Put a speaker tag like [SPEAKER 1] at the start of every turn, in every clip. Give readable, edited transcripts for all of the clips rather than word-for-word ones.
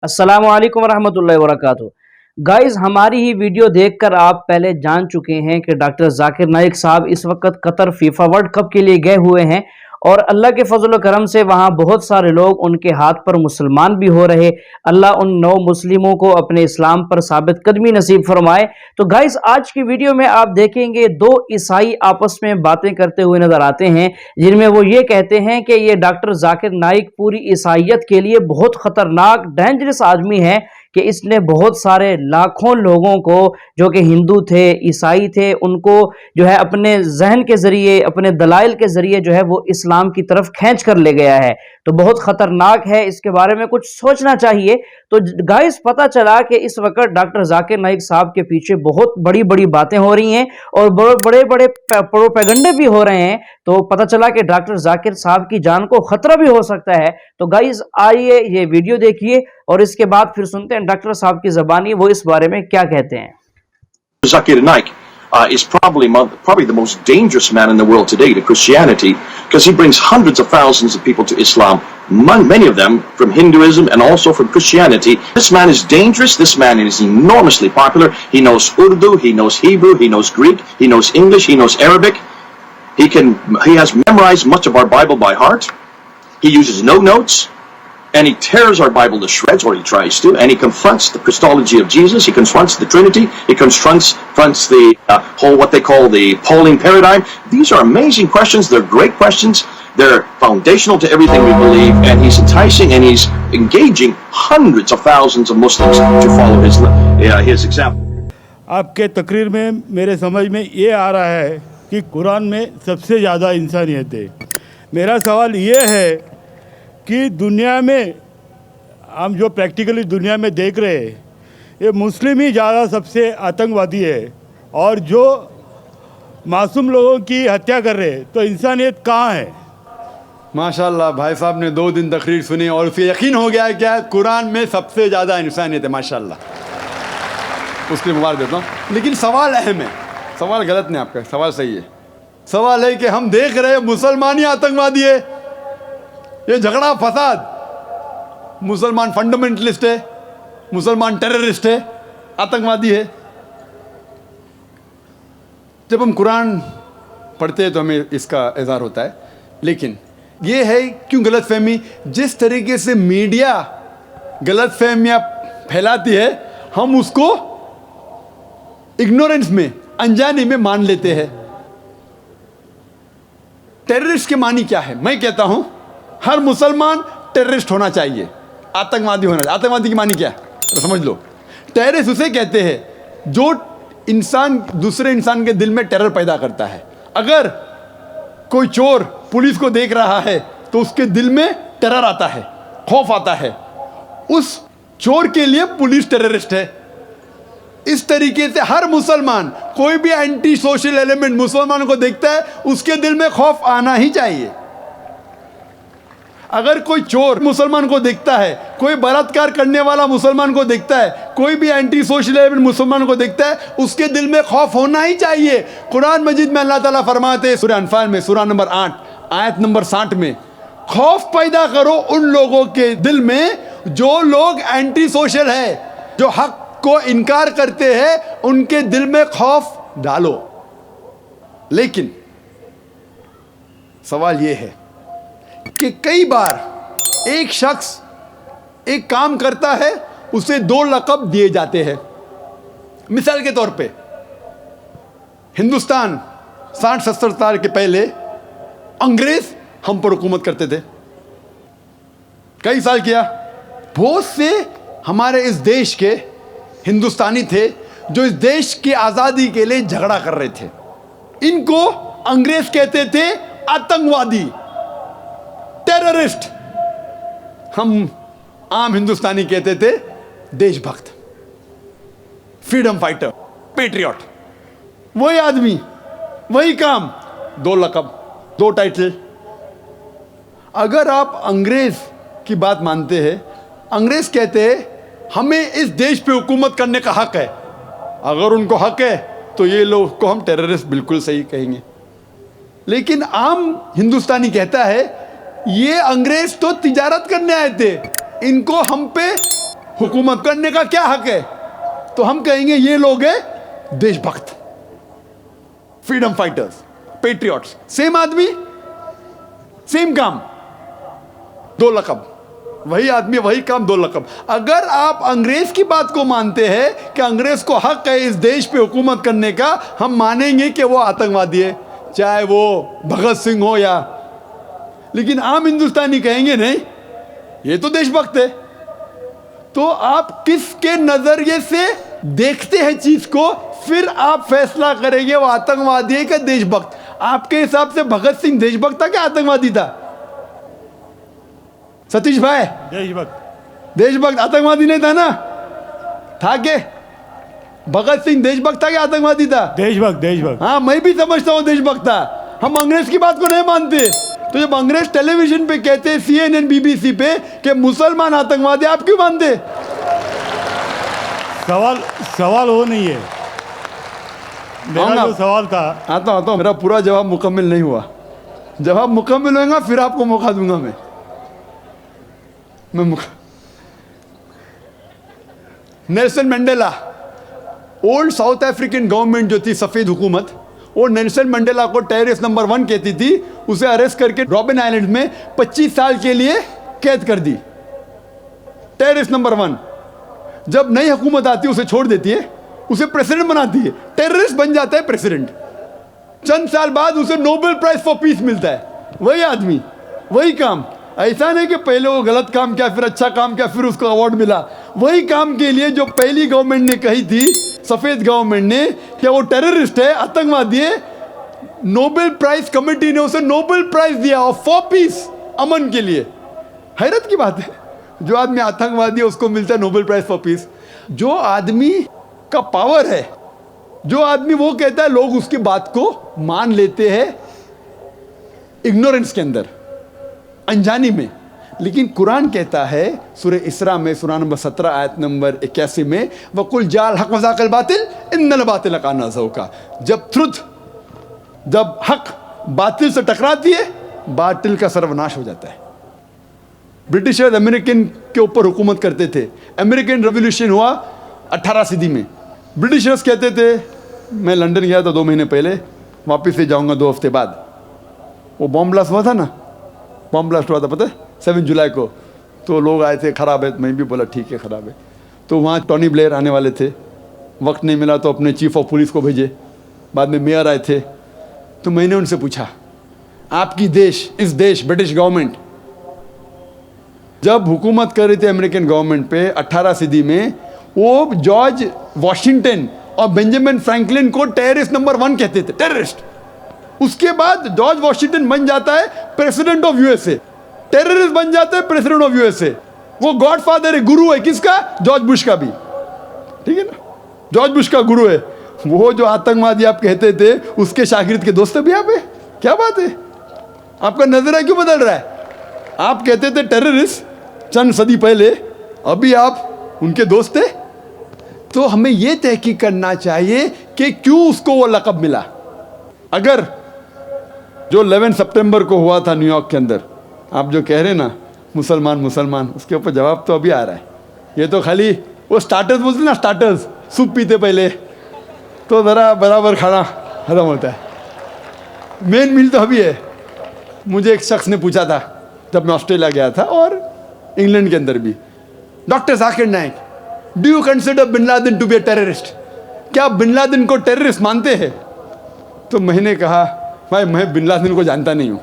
[SPEAKER 1] अस्सलामु अलैकुम रहमतुल्लाहि व बरकातुहू। गाइस, हमारी ही वीडियो देखकर आप पहले जान चुके हैं कि डॉक्टर जाकिर नाइक साहब इस वक्त कतर फीफा वर्ल्ड कप के लिए गए हुए हैं और अल्लाह के फजल करम से वहां बहुत सारे लोग उनके हाथ पर मुसलमान भी हो रहे। अल्लाह उन नौ मुस्लिमों को अपने इस्लाम पर साबित कदमी नसीब फरमाए। तो गाइस, आज की वीडियो में आप देखेंगे दो ईसाई आपस में बातें करते हुए नजर आते हैं, जिनमें वो ये कहते हैं कि ये डॉक्टर जाकिर नाइक पूरी ईसाइयत के लिए बहुत खतरनाक डेंजरस आदमी है कि इसने बहुत सारे लाखों लोगों को जो कि हिंदू थे, ईसाई थे, उनको जो है अपने जहन के जरिए, अपने दलाइल के जरिए जो है वो इस्लाम की तरफ खींच कर ले गया है। तो बहुत खतरनाक है, इसके बारे में कुछ सोचना चाहिए। तो गाइस, पता चला कि इस वक्त डॉक्टर जाकिर नाइक साहब के पीछे बहुत बड़ी बड़ी बातें हो रही हैं और बड़े बड़े प्रोपेगंडे भी हो रहे हैं। तो पता चला कि डॉक्टर जाकिर साहब की जान को खतरा भी हो सकता है। तो गाइस, आइए ये वीडियो देखिए और इसके बाद फिर सुनते हैं डॉक्टर साहब की ज़बानी वो इस बारे में क्या कहते हैं।
[SPEAKER 2] Zakir Naik is probably the most dangerous man in the world today to Christianity, because he brings hundreds of thousands of people to Islam, many of them from Hinduism and also from Christianity. This man is dangerous. This man is enormously popular. He knows Urdu, he knows Hebrew, he knows Greek, he knows English, he knows Arabic. He has memorized much of our Bible by heart. He uses no notes. And he tears our Bible to shreds, or he tries to, and he confronts the Christology of Jesus, he confronts the Trinity, he confronts the whole, what they call the Pauline paradigm. These are amazing questions, they're great questions, they're foundational to everything we believe, and he's enticing and he's engaging hundreds of thousands of Muslims to follow his example.
[SPEAKER 3] आपके तकरीर में मेरे समझ में ये आ रहा है कि कुरान में सबसे ज़्यादा इंसानियत है। मेरा सवाल ये है कि दुनिया में हम जो प्रैक्टिकली दुनिया में देख रहे हैं, ये मुस्लिम ही ज़्यादा सबसे आतंकवादी है और जो मासूम लोगों की हत्या कर रहे हैं, तो इंसानियत कहाँ है?
[SPEAKER 4] माशाल्लाह, भाई साहब ने 2 दिन तकरीर सुनी और उसे यकीन हो गया क्या कुरान में सबसे ज़्यादा इंसानियत है। माशाल्लाह, उसके मुबारक देता हूँ। लेकिन सवाल अहम है, सवाल गलत नहीं, आपका सवाल सही है। सवाल है कि हम देख रहे हैं मुसलमान ही आतंकवादी है, ये झगड़ा फसाद, मुसलमान फंडामेंटलिस्ट है, मुसलमान टेररिस्ट है, आतंकवादी है। जब हम कुरान पढ़ते हैं तो हमें इसका इज़हार होता है। लेकिन ये है क्यों गलतफहमी, जिस तरीके से मीडिया गलतफहमियां फैलाती है, हम उसको इग्नोरेंस में, अनजाने में मान लेते हैं। टेररिस्ट के मानी क्या है? मैं कहता हूं हर मुसलमान टेररिस्ट होना चाहिए, आतंकवादी होना चाहिए। आतंकवादी की मानी क्या है तो समझ लो। टेररिस्ट उसे कहते हैं जो इंसान दूसरे इंसान के दिल में टेरर पैदा करता है। अगर कोई चोर पुलिस को देख रहा है तो उसके दिल में टेरर आता है, खौफ आता है, उस चोर के लिए पुलिस टेररिस्ट है। इस तरीके से हर मुसलमान, कोई भी एंटी सोशल एलिमेंट मुसलमानों को देखता है, उसके दिल में खौफ आना ही चाहिए। अगर कोई चोर मुसलमान को देखता है, कोई बलात्कार करने वाला मुसलमान को देखता है, कोई भी एंटी सोशल एलिमेंट मुसलमान को देखता है, उसके दिल में खौफ होना ही चाहिए। कुरान मजीद में अल्लाह ताला फरमाते हैं सूरह अनफाल में, सूरह नंबर 8 आयत नंबर 60 में, खौफ पैदा करो उन लोगों के दिल में जो लोग एंटी सोशल है, जो हक को इनकार करते हैं, उनके दिल में खौफ डालो। लेकिन सवाल यह है कि कई बार एक शख्स एक काम करता है, उसे 2 लक़ब दिए जाते हैं। मिसाल के तौर पे हिंदुस्तान 60-70 साल के पहले अंग्रेज हम पर हुकूमत करते थे, कई साल किया। बहुत से हमारे इस देश के हिंदुस्तानी थे जो इस देश की आज़ादी के लिए झगड़ा कर रहे थे। इनको अंग्रेज कहते थे आतंकवादी, टेररिस्ट। हम आम हिंदुस्तानी कहते थे देशभक्त, फ्रीडम फाइटर, पेट्रियट। वही आदमी, वही काम, 2 लक़ब, 2 टाइटल। अगर आप अंग्रेज की बात मानते हैं, अंग्रेज कहते हैं हमें इस देश पे हुकूमत करने का हक है। अगर उनको हक है तो ये लोग को हम टेररिस्ट बिल्कुल सही कहेंगे। लेकिन आम हिंदुस्तानी कहता है ये अंग्रेज तो तिजारत करने आए थे, इनको हम पे हुकूमत करने का क्या हक है? तो हम कहेंगे ये लोग हैं देशभक्त, फ्रीडम फाइटर्स, पेट्रियट्स। सेम आदमी, सेम काम, दो लकब। वही आदमी, वही काम, दो लकब। अगर आप अंग्रेज की बात को मानते हैं कि अंग्रेज को हक है इस देश पे हुकूमत करने का, हम मानेंगे कि वो आतंकवादी है, चाहे वो भगत सिंह हो या, लेकिन आम हिंदुस्तानी कहेंगे नहीं, ये तो देशभक्त है। तो आप किसके नजरिए से देखते हैं चीज को, फिर आप फैसला करेंगे वो आतंकवादी है कि देशभक्त। आपके हिसाब से भगत सिंह देशभक्त था क्या आतंकवादी था? सतीश भाई,
[SPEAKER 3] देशभक्त।
[SPEAKER 4] देशभक्त, आतंकवादी नहीं था ना? था के भगत सिंह देशभक्त था क्या आतंकवादी था?
[SPEAKER 3] देशभक्त, देशभक्त।
[SPEAKER 4] हाँ, मैं भी समझता हूं देशभक्त था। हम अंग्रेज की बात को नहीं मानते। तो जब अंग्रेज टेलीविजन पे कहते, CNN BBC पे, कि मुसलमान आतंकवादी, आप क्यों मानते?
[SPEAKER 3] सवाल वो नहीं है। मेरा जो सवाल था,
[SPEAKER 4] आता हूं, मेरा पूरा जवाब मुकम्मल नहीं हुआ। जवाब मुकम्मल होगा फिर आपको मौका दूंगा मैं Nelson Mandela, old south African government जो थी, सफेद हुकूमत, वो नेल्सन मंडेला को टेररिस्ट नंबर 1 कहती थी। उसे अरेस्ट करके रॉबिन आइलैंड में 25 साल के लिए कैद कर दी। Terrorist number 1। जब नई हुकूमत आती है उसे छोड़ देती है, उसे प्रेसिडेंट बनाती है, टेररिस्ट बन जाता है प्रेसिडेंट। चंद साल बाद उसे नोबेल प्राइज फॉर पीस मिलता है। वही आदमी, वही काम। ऐसा नहीं कि पहले वो गलत काम किया, फिर अच्छा काम किया, फिर उसको अवार्ड मिला। वही काम के लिए जो पहली गवर्नमेंट ने कही थी, सफेद गवर्नमेंट ने, कि वो टेररिस्ट है, आतंकवादी है, नोबेल प्राइज कमेटी ने उसे नोबेल प्राइज दिया और फॉर पीस, अमन के लिए। हैरत की बात है, जो आदमी आतंकवादी है उसको मिलता है नोबेल प्राइज फॉर पीस। जो आदमी का पावर है, जो आदमी वो कहता है, लोग उसकी बात को मान लेते हैं इग्नोरेंस के अंदर, अनजानी में। लेकिन कुरान कहता है सूरह इसरा में, सूरह नंबर 17 आयत नंबर 81 में, वकुल जाल हक वज़ाकल बातिल इन्नल बातिल काना ज़हूका। जब हक बातिल से टकराती है, बातिल का सर्वनाश हो जाता है। ब्रिटिशर्स अमेरिकन के ऊपर हुकूमत करते थे। अमेरिकन रेवोल्यूशन हुआ 18 सदी में। ब्रिटिशर्स कहते थे, मैं लंदन गया था 2 महीने पहले, वापस से जाऊंगा 2 हफ्ते बाद। वो बॉम्ब ब्लास्ट हुआ था ना, बॉम्ब ब्लास्ट हुआ था, पता है, 7 जुलाई को। तो लोग आए थे, ख़राब है, मैं भी बोला ठीक है ख़राब है। तो वहाँ टोनी ब्लेयर आने वाले थे, वक्त नहीं मिला तो अपने चीफ ऑफ पुलिस को भेजे। बाद में मेयर आए थे। तो मैंने उनसे पूछा, आपकी इस देश ब्रिटिश गवर्नमेंट जब हुकूमत कर रही थी अमेरिकन गवर्नमेंट पे 18 सदी में, वो जॉर्ज वॉशिंगटन और बेंजामिन फ्रैंकलिन को टेररिस्ट नंबर 1 कहते थे, टेररिस्ट। उसके बाद जॉर्ज वॉशिंगटन बन जाता है प्रेसिडेंट ऑफ यूएसए, टेररिस्ट बन जाता है प्रेसिडेंट ऑफ यूएसए। वो गॉडफादर है, गुरु है किसका? जॉर्ज बुश का भी, ठीक है ना, जॉर्ज बुश का गुरु है। वो जो आतंकवादी आप कहते थे, उसके शागिर्द के दोस्त भी आप है। क्या बात है, आपका नजरिया क्यों बदल रहा है? आप कहते थे टेररिस्ट चंद सदी पहले, अभी आप उनके दोस्त थे। तो हमें यह तहकीक करना चाहिए कि क्यों उसको वो लक़ब मिला। अगर जो 11 सितंबर को हुआ था न्यूयॉर्क के अंदर, आप जो कह रहे हैं ना मुसलमान मुसलमान, उसके ऊपर जवाब तो अभी आ रहा है। ये तो खाली वो स्टार्टर्स बोलते ना, स्टार्टर्स, सूप पीते पहले तो ज़रा बराबर खाना खत्म होता है। मेन मील तो अभी है। मुझे एक शख्स ने पूछा था जब मैं ऑस्ट्रेलिया गया था, और इंग्लैंड के अंदर भी, doctor Zakir Naik, do you consider bin Laden to be a terrorist? क्या आप बिन लादेन को टेररिस्ट मानते हैं? तो मैंने कहा, भाई मैं बिन लादेन को जानता नहीं हूँ,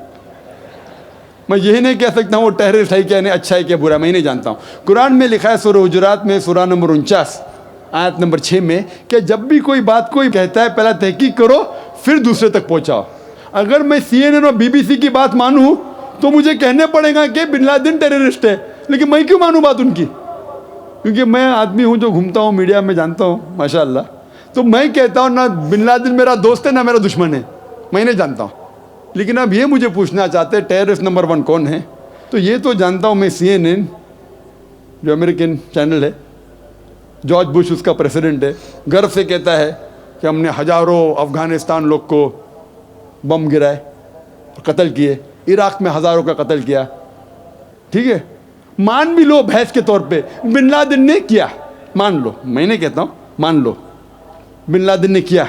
[SPEAKER 4] मैं यही नहीं कह सकता हूँ वो टेररिस्ट है क्या नहीं, अच्छा है क्या बुरा, मैं नहीं जानता हूँ। कुरान में लिखा है सूरह हुजुरात में, सूरह नंबर 49 आयत नंबर 6 में, कि जब भी कोई बात कोई कहता है, पहला तहकीक करो फिर दूसरे तक पहुँचाओ। अगर मैं CNN और BBC की बात मानूँ तो मुझे कहने पड़ेगा कि बिन लादेन टेररिस्ट है, लेकिन मैं क्यों मानूँ बात उनकी? क्योंकि मैं आदमी हूँ जो घूमता हूँ मीडिया में, जानता हूँ माशाअल्लाह। तो मैं कहता हूँ ना बिन लादेन मेरा दोस्त है ना मेरा दुश्मन है, मैं नहीं जानता हूँ। लेकिन अब ये मुझे पूछना चाहते हैं टेररिस्ट नंबर 1 कौन है, तो ये तो जानता हूँ मैं, CNN जो अमेरिकन चैनल है, जॉर्ज बुश उसका प्रेसिडेंट है, गर्व से कहता है कि हमने हज़ारों अफ़गानिस्तान लोग को बम गिराए, कत्ल किए, इराक़ में हज़ारों का कत्ल किया, ठीक है। मान भी लो बहस के तौर पे बिन लादेन ने किया, मान लो, मैं नहीं कहता हूँ, मान लो बिन लादेन ने किया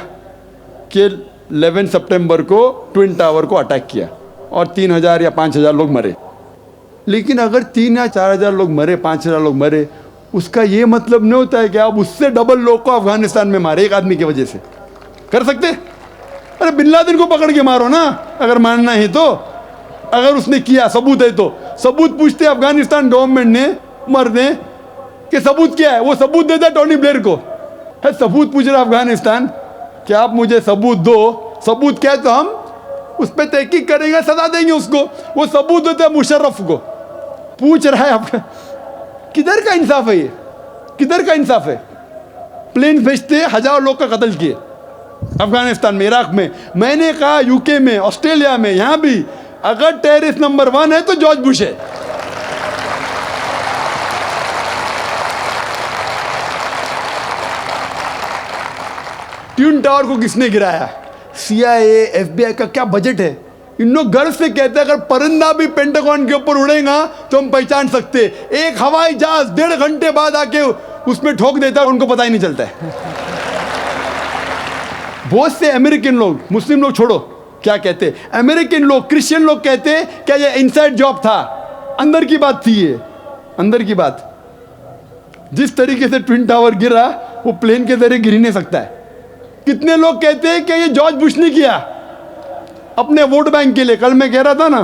[SPEAKER 4] कि 11 सितंबर को ट्विन टावर को अटैक किया और 3000 या 5000 लोग मरे। लेकिन अगर 3 या 4000 लोग मरे, 5000 लोग मरे, उसका ये मतलब नहीं होता है कि आप उससे डबल लोग को अफगानिस्तान में मारे एक आदमी की वजह से। कर सकते? अरे बिन लादेन को पकड़ के मारो ना, अगर मानना है तो। अगर उसने किया, सबूत है तो सबूत पूछते अफगानिस्तान गवर्नमेंट ने, मर दें कि सबूत क्या है, वो सबूत देता टोनी ब्लेयर को। है सबूत पूछ रहा अफगानिस्तान कि आप मुझे सबूत दो, सबूत क्या है तो हम उस पर तहकीक करेंगे, सजा देंगे उसको। वो सबूत देता है मुशर्रफ को, पूछ रहा है आपका। किधर का इंसाफ है ये? किधर का इंसाफ है? प्लेन भेजते 1000 लोग का कत्ल किए अफगानिस्तान में, इराक में। मैंने कहा यूके में, ऑस्ट्रेलिया में, यहां भी अगर टेररिस्ट नंबर 1 है तो जॉर्ज बुश है। ट्विन टावर को किसने गिराया? CIA, FBI का क्या बजट है? इन लोग गर्व से कहते हैं अगर परिंदा भी पेंटागन के ऊपर उड़ेगा तो हम पहचान सकते। एक हवाई जहाज 1.5 घंटे बाद आके उसमें ठोक देता है, उनको पता ही नहीं चलता है। बहुत से अमेरिकन लोग, मुस्लिम लोग छोड़ो, क्या कहते, अमेरिकन लोग, क्रिश्चियन लोग कहते क्या ये इनसाइड जॉब था, अंदर की बात थी, ये अंदर की बात। जिस तरीके से ट्विन टावर गिरा वो प्लेन के जरिए गिर ही नहीं सकता है। कितने लोग कहते हैं कि ये जॉर्ज बुश ने किया अपने वोट बैंक के लिए। कल मैं कह रहा था ना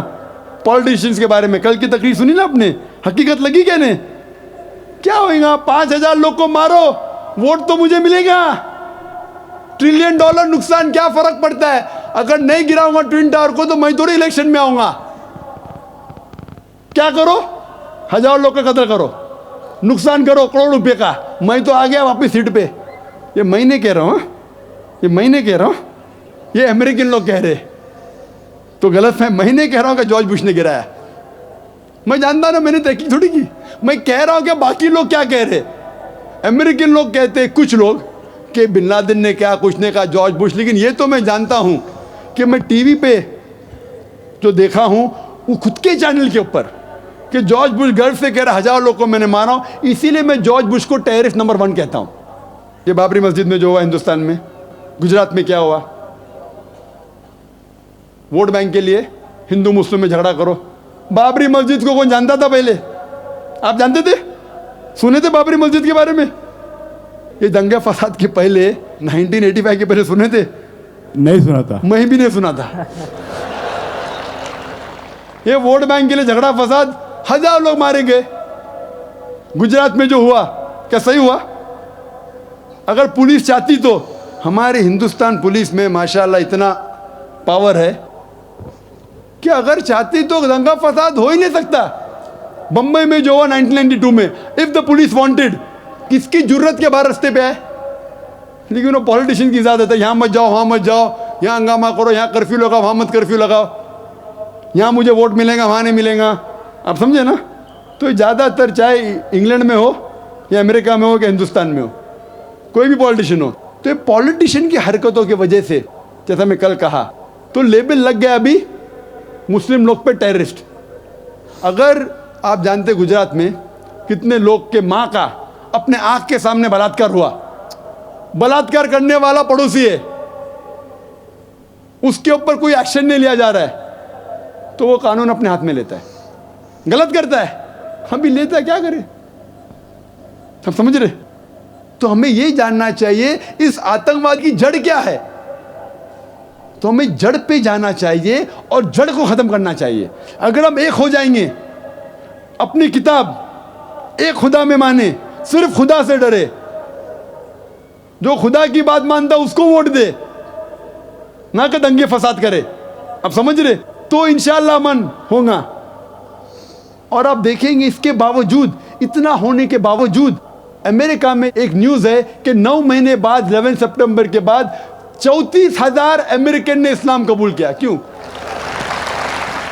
[SPEAKER 4] पॉलिटिशियंस के बारे में, कल की तकरीर सुनी ना आपने, हकीकत लगी क्या ने? क्या होगा? 5000 लोग को मारो, वोट तो मुझे मिलेगा। $1 ट्रिलियन नुकसान, क्या फर्क पड़ता है? अगर नहीं गिराऊंगा ट्विन टावर को तो मैं थोड़ी इलेक्शन में आऊंगा। क्या करो? 1000 लोग का कत्ल करो, नुकसान करो करोड़ रुपए का, मैं तो आ गया वापस सीट पे। ये मैं नहीं कह रहा हूं, ये मैं नहीं कह रहा हूं, ये अमेरिकन लोग कह रहे, तो गलत है। मैं नहीं कह रहा हूं कि जॉर्ज बुश ने गिराया, मैं जानता ना, मैंने तहकीक थोड़ी की। मैं कह रहा हूं कि बाकी लोग क्या कह रहे। अमेरिकन लोग कहते हैं कुछ लोग कि बिन लादेन ने क्या, कुछ ने कहा जॉर्ज बुश। लेकिन ये तो मैं जानता हूं कि मैं टीवी पे जो देखा हूं वो खुद के चैनल के ऊपर कि जॉर्ज बुश गर्व से कह रहा 1000 लोग को मैंने मारा हूं, इसीलिए मैं जॉर्ज बुश को टेररिस्ट नंबर 1 कहता हूं। ये बाबरी मस्जिद में जो हुआ हिंदुस्तान में, गुजरात में क्या हुआ, वोट बैंक के लिए हिंदू मुस्लिम में झगड़ा करो। बाबरी मस्जिद को कौन जानता था पहले? आप जानते थे? सुने थे बाबरी मस्जिद के बारे में? ये दंगे फसाद के पहले 1985 के पहले सुने थे?
[SPEAKER 3] नहीं सुना था।
[SPEAKER 4] मैं भी नहीं सुना था। ये वोट बैंक के लिए झगड़ा फसाद, 1000 लोग मारे गए। गुजरात में जो हुआ क्या सही हुआ? अगर पुलिस चाहती तो, हमारे हिंदुस्तान पुलिस में माशाल्लाह इतना पावर है कि अगर चाहती तो दंगा फसाद हो ही नहीं सकता। बंबई में जो हुआ 1992 में, इफ द पुलिस वांटेड, किसकी जरूरत के बाहर रास्ते पे आए? लेकिन वो पॉलिटिशियन की इजाजत है, यहाँ मत जाओ, वहाँ मत जाओ, यहाँ हंगामा करो, यहाँ कर्फ्यू लगाओ, वहाँ मत कर्फ्यू लगाओ, यहाँ मुझे वोट मिलेगा, वहाँ नहीं मिलेगा। आप समझे ना? तो ज़्यादातर चाहे इंग्लैंड में हो या अमेरिका में हो या हिंदुस्तान में हो, कोई भी पॉलिटिशियन हो, तो ये पॉलिटिशियन की हरकतों की वजह से, जैसा मैं कल कहा, तो लेबल लग गया अभी मुस्लिम लोग पे टेररिस्ट। अगर आप जानते गुजरात में कितने लोग के माँ का अपने आंख के सामने बलात्कार हुआ, बलात्कार करने वाला पड़ोसी है, उसके ऊपर कोई एक्शन नहीं लिया जा रहा है, तो वो कानून अपने हाथ में लेता है, गलत करता है, हम भी लेता है, क्या करें? सब समझ रहे? तो हमें यही जानना चाहिए इस आतंकवाद की जड़ क्या है। तो हमें जड़ पे जाना चाहिए और जड़ को खत्म करना चाहिए। अगर हम एक हो जाएंगे, अपनी किताब एक खुदा में माने, सिर्फ खुदा से डरे, जो खुदा की बात मानता उसको वोट दे, ना कि दंगे फसाद करे, आप समझ रहे? तो इंशाअल्लाह अमन होगा। और आप देखेंगे इसके बावजूद, इतना होने के बावजूद, अमेरिका में एक न्यूज़ है कि 9 महीने बाद 11 सितंबर के बाद 34,000 अमेरिकन ने इस्लाम कबूल किया। क्यों?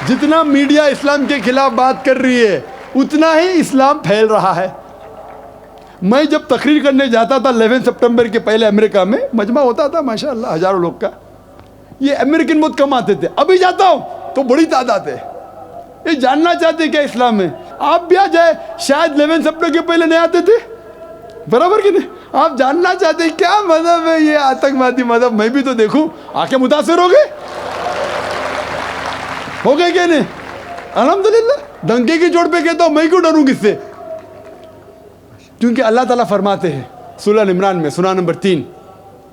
[SPEAKER 4] जितना मीडिया इस्लाम के खिलाफ बात कर रही है उतना ही इस्लाम फैल रहा है। मैं जब तकरीर करने जाता था 11 सितंबर के पहले अमेरिका में, मजमा होता था माशाअल्लाह हजारों लोग का, ये अमेरिकन बहुत कम आते थे। अभी जाता हूं तो बड़ी तादाद है। ये जानना चाहते क्या इस्लाम में? आप भी आ जाए, शायद 11 सितंबर के पहले नहीं आते थे, बराबर कि नहीं? आप जानना चाहते हैं क्या मजहब है ये आतंकवादी मजहब, मैं भी तो देखूं, आके मुतासिर हो गए क्या नहीं? अल्हम्दुलिल्लाह, डंके की चोट पे कहता हूं, मैं क्यों डरूं किससे? क्योंकि अल्लाह ताला फरमाते हैं सूरह इमरान में, सूरह नंबर 3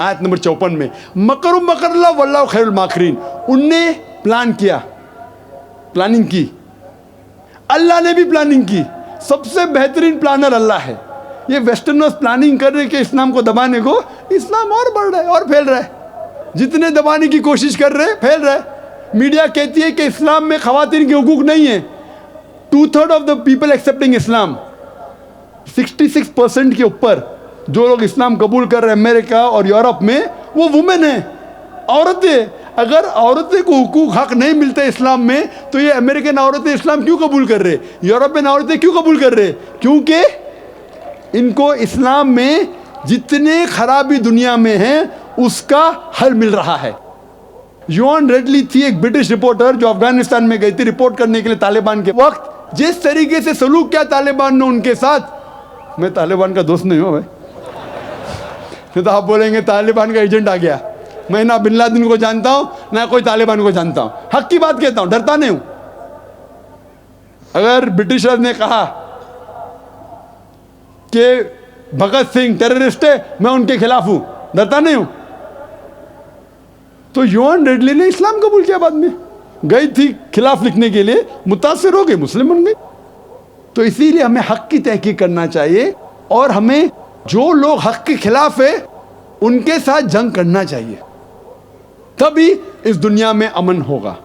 [SPEAKER 4] आयत नंबर 54 में, मकरुम मकरल्लाह वल्लाहु खैरुल माकिरीन। उनने प्लान किया, प्लानिंग की, अल्लाह ने भी प्लानिंग की, सबसे बेहतरीन प्लानर अल्लाह है। ये वेस्टर्नर्स प्लानिंग कर रहे हैं कि इस्लाम को दबाने को, इस्लाम और बढ़ रहा है और फैल रहा है, जितने दबाने की कोशिश कर रहे हैं फैल रहा है। मीडिया कहती है कि इस्लाम में खवातीन के हुकूक नहीं है। 2/3 ऑफ द पीपल एक्सेप्टिंग इस्लाम, 66% के ऊपर जो लोग इस्लाम कबूल कर रहे हैं अमेरिका और यूरोप में, वो वुमेन है, औरतें। अगर औरतें को हुकूक हक नहीं मिलते इस्लाम में, तो ये अमेरिकन औरतें इस्लाम क्यों कबूल कर रहे, यूरोपियन औरतें क्यों कबूल कर रहे? क्योंकि इनको इस्लाम में जितने खराबी दुनिया में है उसका हल मिल रहा है। योन रेडली थी एक ब्रिटिश रिपोर्टर जो अफगानिस्तान में गई थी रिपोर्ट करने के लिए तालिबान के वक्त। जिस तरीके से सलूक किया तालिबान ने उनके साथ, मैं तालिबान का दोस्त नहीं हूं भाई, नहीं तो आप बोलेंगे तालिबान का एजेंट आ गया। मैं ना बिन लादेन को जानता हूं ना कोई तालिबान को जानता हूं, हक की बात कहता हूं, डरता नहीं हूं। अगर ब्रिटिशर्स ने कहा कि भगत सिंह टेररिस्ट है, मैं उनके खिलाफ हूं, डरता नहीं हूं। तो योन रेडली ने इस्लाम कबूल किया, बाद में गई थी खिलाफ लिखने के लिए, मुतासिर हो गई, मुस्लिम बन गई। तो इसीलिए हमें हक की तहकीक करना चाहिए और हमें जो लोग हक के खिलाफ है उनके साथ जंग करना चाहिए, तभी इस दुनिया में अमन होगा।